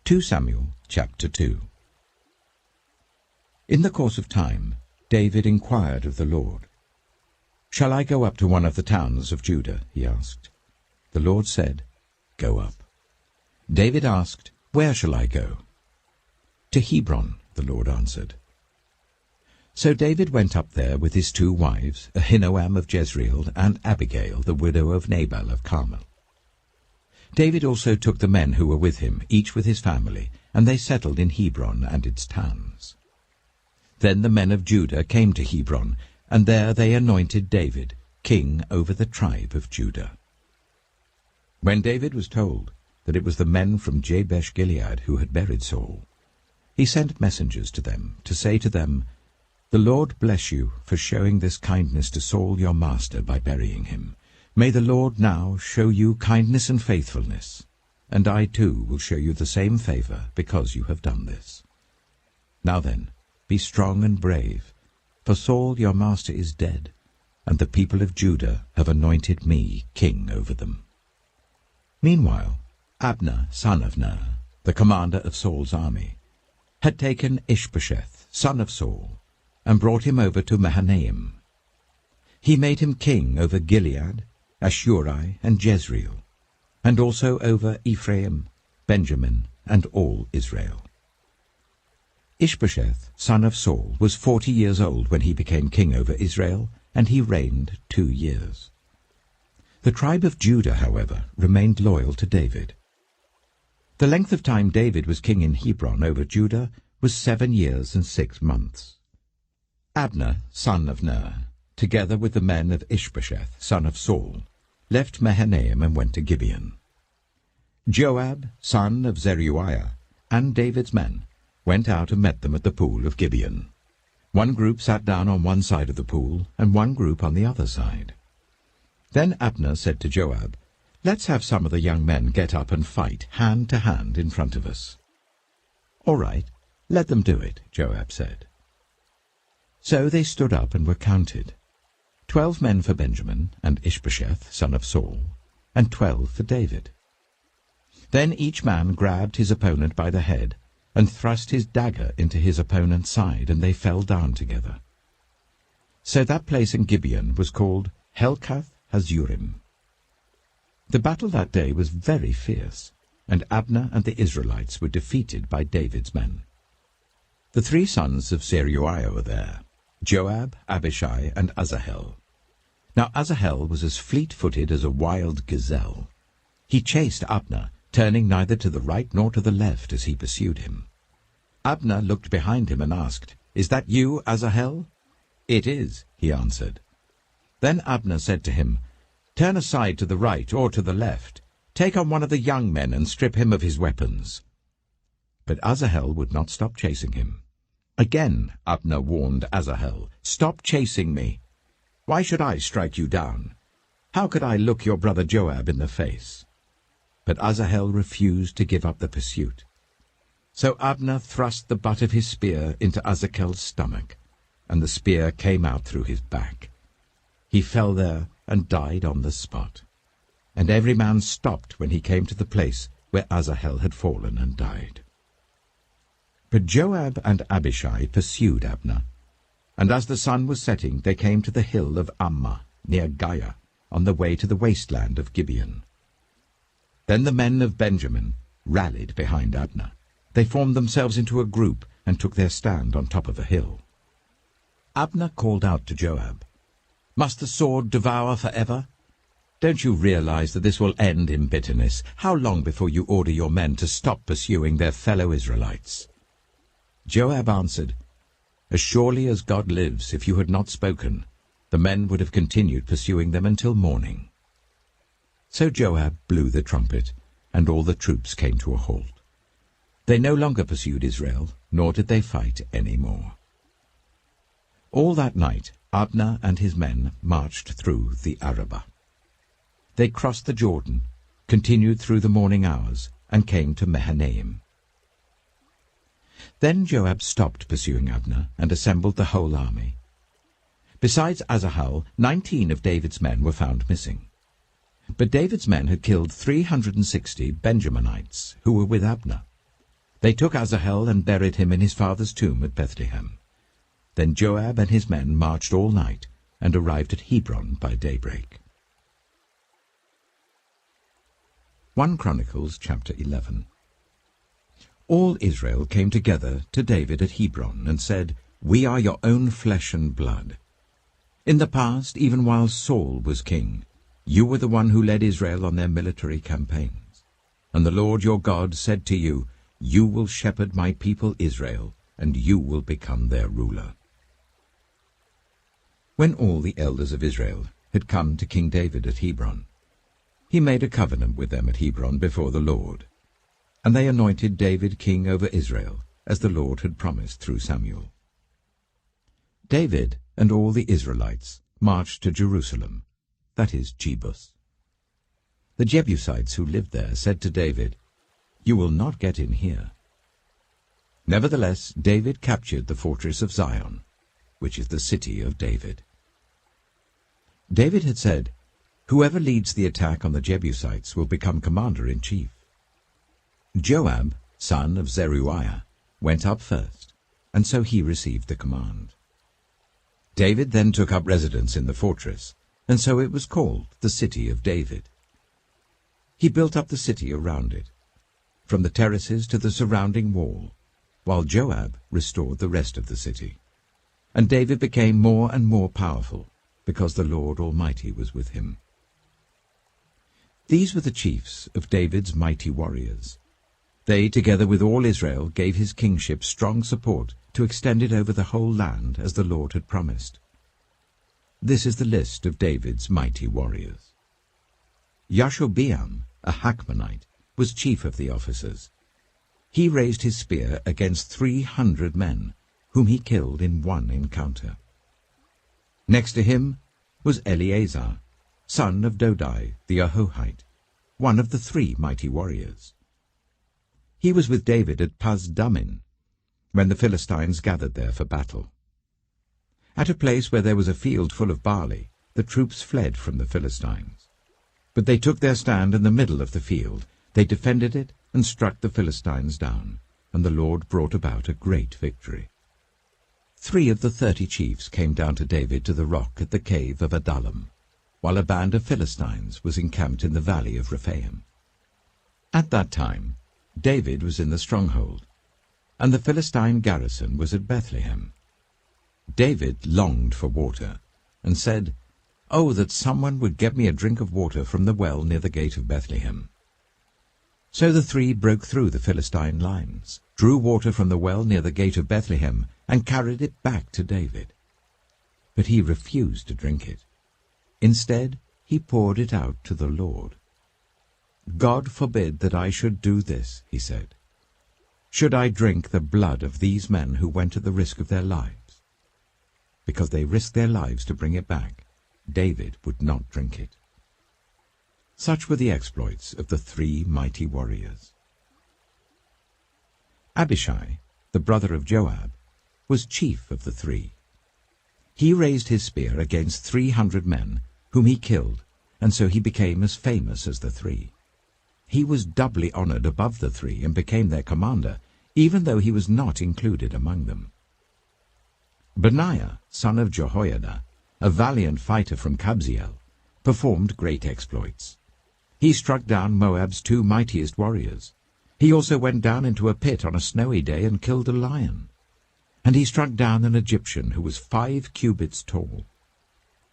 2 Samuel chapter 2. In the course of time, David inquired of the Lord. "Shall I go up to one of the towns of Judah?" he asked. The Lord said, "Go up." David asked, "Where shall I go?" "To Hebron," the Lord answered. So David went up there with his 2 wives, Ahinoam of Jezreel and Abigail, the widow of Nabal of Carmel. David also took the men who were with him, each with his family, and they settled in Hebron and its towns. Then the men of Judah came to Hebron, and there they anointed David king over the tribe of Judah. When David was told that it was the men from Jabesh-Gilead who had buried Saul, he sent messengers to them to say to them, "The Lord bless you for showing this kindness to Saul your master by burying him. May the Lord now show you kindness and faithfulness, and I too will show you the same favor because you have done this. Now then, be strong and brave, for Saul your master is dead, and the people of Judah have anointed me king over them." Meanwhile, Abner, son of Ner, the commander of Saul's army, had taken Ishbosheth, son of Saul, and brought him over to Mahanaim. He made him king over Gilead, Ashuri, and Jezreel, and also over Ephraim, Benjamin, and all Israel. Ishbosheth, son of Saul, was 40 years old when he became king over Israel, and he reigned 2 years. The tribe of Judah, however, remained loyal to David. The length of time David was king in Hebron over Judah was 7 years and 6 months. Abner, son of Ner, together with the men of Ishbosheth, son of Saul, left Mahanaim and went to Gibeon. Joab, son of Zeruiah, and David's men went out and met them at the pool of Gibeon. One group sat down on one side of the pool, and one group on the other side. Then Abner said to Joab, "Let's have some of the young men get up and fight hand to hand in front of us." "All right, let them do it," Joab said. So they stood up and were counted, 12 men for Benjamin and Ishbosheth, son of Saul, and 12 for David. Then each man grabbed his opponent by the head and thrust his dagger into his opponent's side, and they fell down together. So that place in Gibeon was called Helkath Hazurim. The battle that day was very fierce, and Abner and the Israelites were defeated by David's men. The 3 sons of Zeruiah were there, Joab, Abishai, and Asahel. Now Asahel was as fleet-footed as a wild gazelle. He chased Abner, turning neither to the right nor to the left as he pursued him. Abner looked behind him and asked, "Is that you, Asahel?" "It is," he answered. Then Abner said to him, "Turn aside to the right or to the left. Take on one of the young men and strip him of his weapons." But Asahel would not stop chasing him. Again Abner warned Asahel, "Stop chasing me. Why should I strike you down? How could I look your brother Joab in the face?" But Asahel refused to give up the pursuit. So Abner thrust the butt of his spear into Asahel's stomach, and the spear came out through his back. He fell there and died on the spot. And every man stopped when he came to the place where Asahel had fallen and died. But Joab and Abishai pursued Abner, and as the sun was setting they came to the hill of Ammah, near Giah, on the way to the wasteland of Gibeon. Then the men of Benjamin rallied behind Abner. They formed themselves into a group and took their stand on top of a hill. Abner called out to Joab, "Must the sword devour forever? Don't you realize that this will end in bitterness? How long before you order your men to stop pursuing their fellow Israelites?" Joab answered, "As surely as God lives, if you had not spoken, the men would have continued pursuing them until morning." So Joab blew the trumpet, and all the troops came to a halt. They no longer pursued Israel, nor did they fight any more. All that night Abner and his men marched through the Arabah. They crossed the Jordan, continued through the morning hours, and came to Mahanaim. Then Joab stopped pursuing Abner and assembled the whole army. Besides Asahel, 19 of David's men were found missing. But David's men had killed 360 Benjaminites who were with Abner. They took Asahel and buried him in his father's tomb at Bethlehem. Then Joab and his men marched all night and arrived at Hebron by daybreak. 1 Chronicles chapter 11. All Israel came together to David at Hebron and said, "We are your own flesh and blood. In the past, even while Saul was king, you were the one who led Israel on their military campaigns. And the Lord your God said to you, 'You will shepherd my people Israel, and you will become their ruler.'" When all the elders of Israel had come to King David at Hebron, he made a covenant with them at Hebron before the Lord. And they anointed David king over Israel, as the Lord had promised through Samuel. David and all the Israelites marched to Jerusalem, that is, Jebus. The Jebusites who lived there said to David, "You will not get in here." Nevertheless, David captured the fortress of Zion, which is the city of David. David had said, "Whoever leads the attack on the Jebusites will become commander-in-chief." Joab, son of Zeruiah, went up first, and so he received the command. David then took up residence in the fortress, and so it was called the City of David. He built up the city around it, from the terraces to the surrounding wall, while Joab restored the rest of the city. And David became more and more powerful, because the Lord Almighty was with him. These were the chiefs of David's mighty warriors. They, together with all Israel, gave his kingship strong support to extend it over the whole land as the Lord had promised. This is the list of David's mighty warriors. Yashobeam, a Hachmonite, was chief of the officers. He raised his spear against 300 men, whom he killed in one encounter. Next to him was Eleazar, son of Dodai the Ahohite, one of the 3 mighty warriors. He was with David at Pasdammim, when the Philistines gathered there for battle. At a place where there was a field full of barley, the troops fled from the Philistines. But they took their stand in the middle of the field. They defended it and struck the Philistines down, and the Lord brought about a great victory. 3 of the 30 chiefs came down to David to the rock at the cave of Adullam, while a band of Philistines was encamped in the valley of Rephaim. At that time David was in the stronghold, and the Philistine garrison was at Bethlehem. David longed for water, and said, "Oh, that someone would get me a drink of water from the well near the gate of Bethlehem." So the 3 broke through the Philistine lines, drew water from the well near the gate of Bethlehem, and carried it back to David. But he refused to drink it. Instead, he poured it out to the Lord. "God forbid that I should do this," he said. "Should I drink the blood of these men who went at the risk of their lives?" Because they risked their lives to bring it back, David would not drink it. Such were the exploits of the 3 mighty warriors. Abishai, the brother of Joab, was chief of the 3. He raised his spear against 300 men, whom he killed, and so he became as famous as the 3. He was doubly honored above the 3 and became their commander, even though he was not included among them. Benaiah, son of Jehoiada, a valiant fighter from Kabzeel, performed great exploits. He struck down Moab's 2 mightiest warriors. He also went down into a pit on a snowy day and killed a lion. And he struck down an Egyptian who was 5 cubits tall.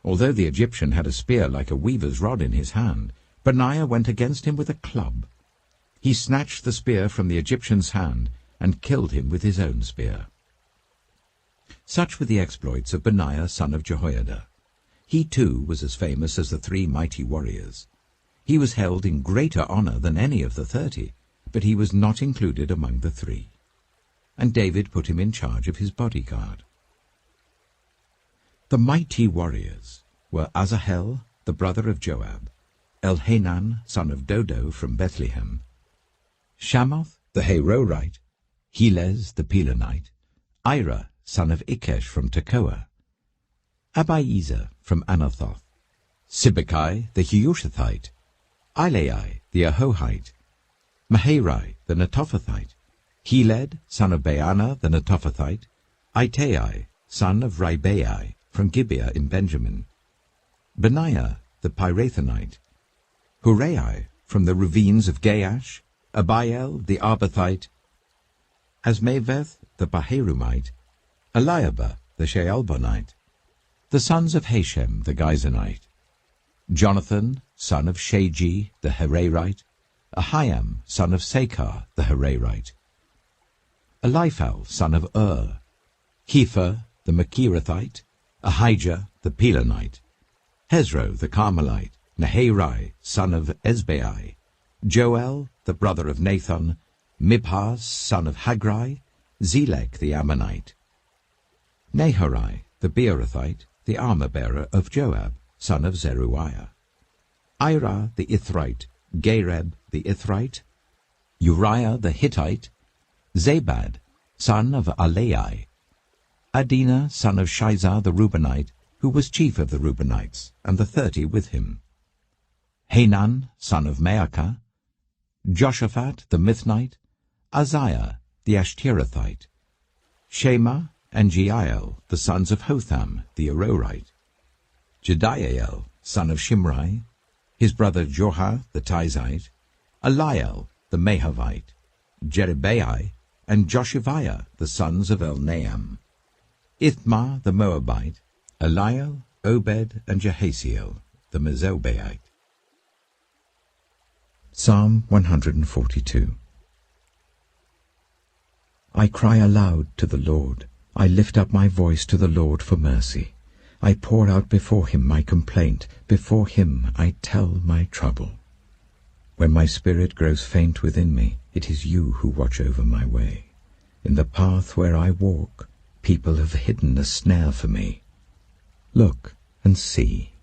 Although the Egyptian had a spear like a weaver's rod in his hand, Benaiah went against him with a club. He snatched the spear from the Egyptian's hand and killed him with his own spear. Such were the exploits of Benaiah son of Jehoiada. He too was as famous as the 3 mighty warriors. He was held in greater honor than any of the 30, but he was not included among the 3. And David put him in charge of his bodyguard. The mighty warriors were Asahel, the brother of Joab, Elhanan, son of Dodo from Bethlehem, Shamoth, the Harorite, Helez, the Pelonite, Ira, son of Ikesh from Tekoa, Abiezer from Anathoth, Sibbecai, the Hushathite, Ilai, the Ahohite, Maharai, the Netophathite, Heled, son of Baanah the Netophathite, Ittai, son of Ribai, from Gibeah in Benjamin, Benaiah the Pirathonite, Hurai from the ravines of Gaash, Abiel the Arbathite, Asmaveth the Baharumite, Eliabah the Shaalbonite, the sons of Hashem the Gizonite, Jonathan, son of Shagi the Hararite, Ahiam, son of Sakar the Hararite, Eliphal, son of Hepher the Machirathite, Ahijah the Pelonite, Hezro the Carmelite, Naharai, son of Ezbai, Joel, the brother of Nathan, Mibhar, son of Haggai, Zelek the Ammonite, Naharai, the Beerothite, the armor-bearer of Joab, son of Zeruiah, Ira the Ithrite, Gareb the Ithrite, Uriah the Hittite, Zabad, son of Alai, Adina, son of Shizah the Reubenite, who was chief of the Reubenites, and the 30 with him, Hanan, son of Maacah, Joshaphat the Mithnite, Uzziah the Ashterathite, Shema and Jeiel, the sons of Hotham the Arorite, Jediael, son of Shimri, his brother Joha the Tizite, Eliel the Mahavite, Jerubbaal, and Joshiviah, the sons of Elnaam, Ithmar the Moabite, Eliel, Obed, and Jehasiel the Mezobaite. Psalm 142. I cry aloud to the Lord. I lift up my voice to the Lord for mercy. I pour out before him my complaint. Before him I tell my trouble. When my spirit grows faint within me, it is you who watch over my way. In the path where I walk, people have hidden a snare for me. Look and see.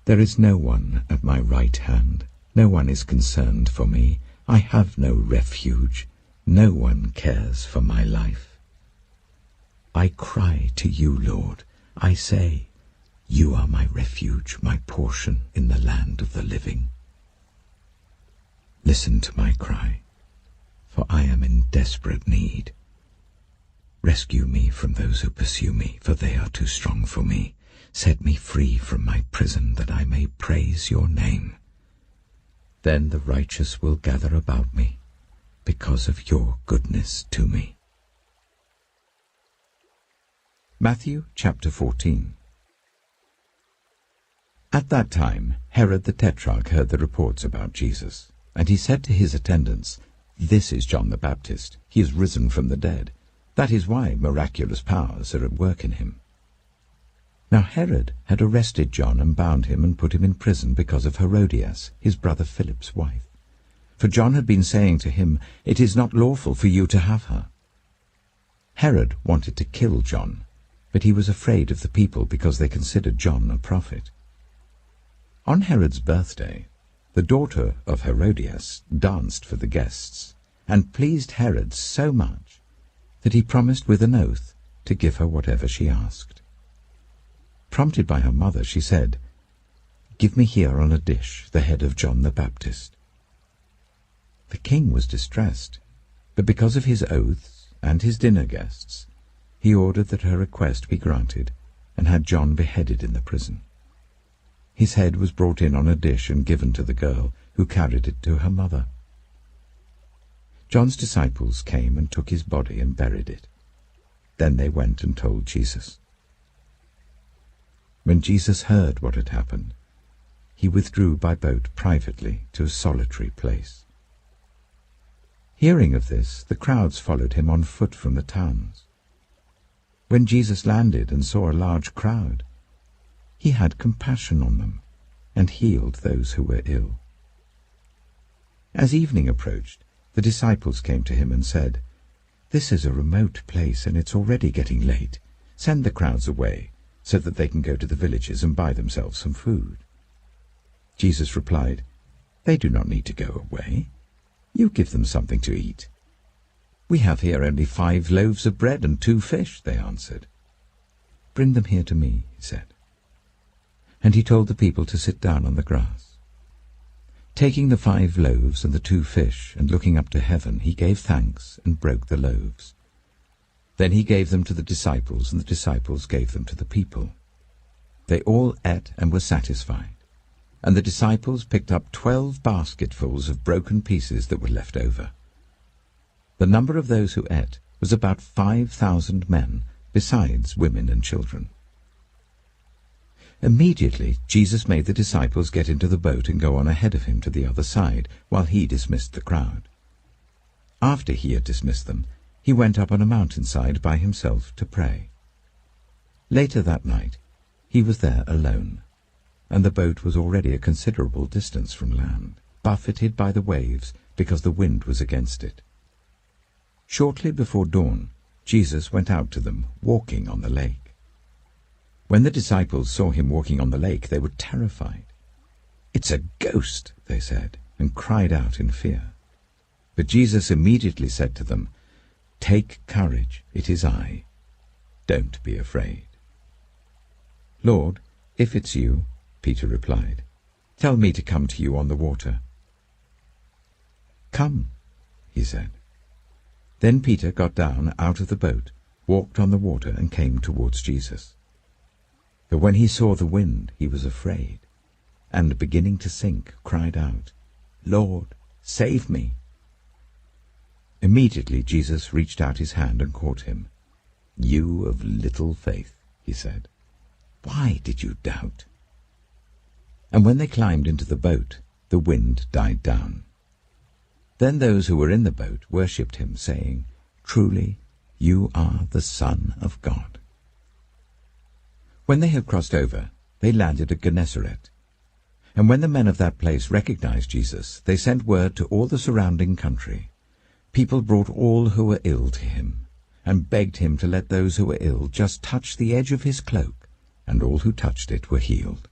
There is no one at my right hand. No one is concerned for me. I have no refuge. No one cares for my life. I cry to you, Lord. I say, you are my refuge, my portion in the land of the living. Listen to my cry, for I am in desperate need. Rescue me from those who pursue me, for they are too strong for me. Set me free from my prison, that I may praise your name. Then the righteous will gather about me, because of your goodness to me. Matthew chapter 14. At that time Herod the Tetrarch heard the reports about Jesus, and he said to his attendants, "This is John the Baptist. He is risen from the dead. That is why miraculous powers are at work in him." Now Herod had arrested John and bound him and put him in prison because of Herodias, his brother Philip's wife. For John had been saying to him, "It is not lawful for you to have her." Herod wanted to kill John, but he was afraid of the people because they considered John a prophet. On Herod's birthday, the daughter of Herodias danced for the guests, and pleased Herod so much that he promised with an oath to give her whatever she asked. Prompted by her mother, she said, "Give me here on a dish the head of John the Baptist." The king was distressed, but because of his oaths and his dinner guests, he ordered that her request be granted and had John beheaded in the prison. His head was brought in on a dish and given to the girl, who carried it to her mother. John's disciples came and took his body and buried it. Then they went and told Jesus. When Jesus heard what had happened, he withdrew by boat privately to a solitary place. Hearing of this, the crowds followed him on foot from the towns. When Jesus landed and saw a large crowd, he had compassion on them and healed those who were ill. As evening approached, the disciples came to him and said, "This is a remote place and it's already getting late. Send the crowds away so that they can go to the villages and buy themselves some food." Jesus replied, "They do not need to go away. You give them something to eat." "We have here only 5 loaves of bread and 2 fish," they answered. "Bring them here to me," he said. And he told the people to sit down on the grass. Taking the 5 loaves and the 2 fish, and looking up to heaven, he gave thanks and broke the loaves. Then he gave them to the disciples, and the disciples gave them to the people. They all ate and were satisfied. And the disciples picked up 12 basketfuls of broken pieces that were left over. The number of those who ate was about 5,000 men, besides women and children. Immediately Jesus made the disciples get into the boat and go on ahead of him to the other side, while he dismissed the crowd. After he had dismissed them, he went up on a mountainside by himself to pray. Later that night, he was there alone, and the boat was already a considerable distance from land, buffeted by the waves because the wind was against it. Shortly before dawn, Jesus went out to them, walking on the lake. When the disciples saw him walking on the lake, they were terrified. "It's a ghost," they said, and cried out in fear. But Jesus immediately said to them, "Take courage, it is I. Don't be afraid." "Lord, if it's you," Peter replied, "tell me to come to you on the water." "Come," he said. Then Peter got down out of the boat, walked on the water, and came towards Jesus. But when he saw the wind, he was afraid, and beginning to sink, cried out, "Lord, save me." Immediately Jesus reached out his hand and caught him. "You of little faith," he said, "why did you doubt?" And when they climbed into the boat, the wind died down. Then those who were in the boat worshipped him, saying, "Truly, you are the Son of God." When they had crossed over, they landed at Gennesaret. And when the men of that place recognized Jesus, they sent word to all the surrounding country. People brought all who were ill to him, and begged him to let those who were ill just touch the edge of his cloak, and all who touched it were healed.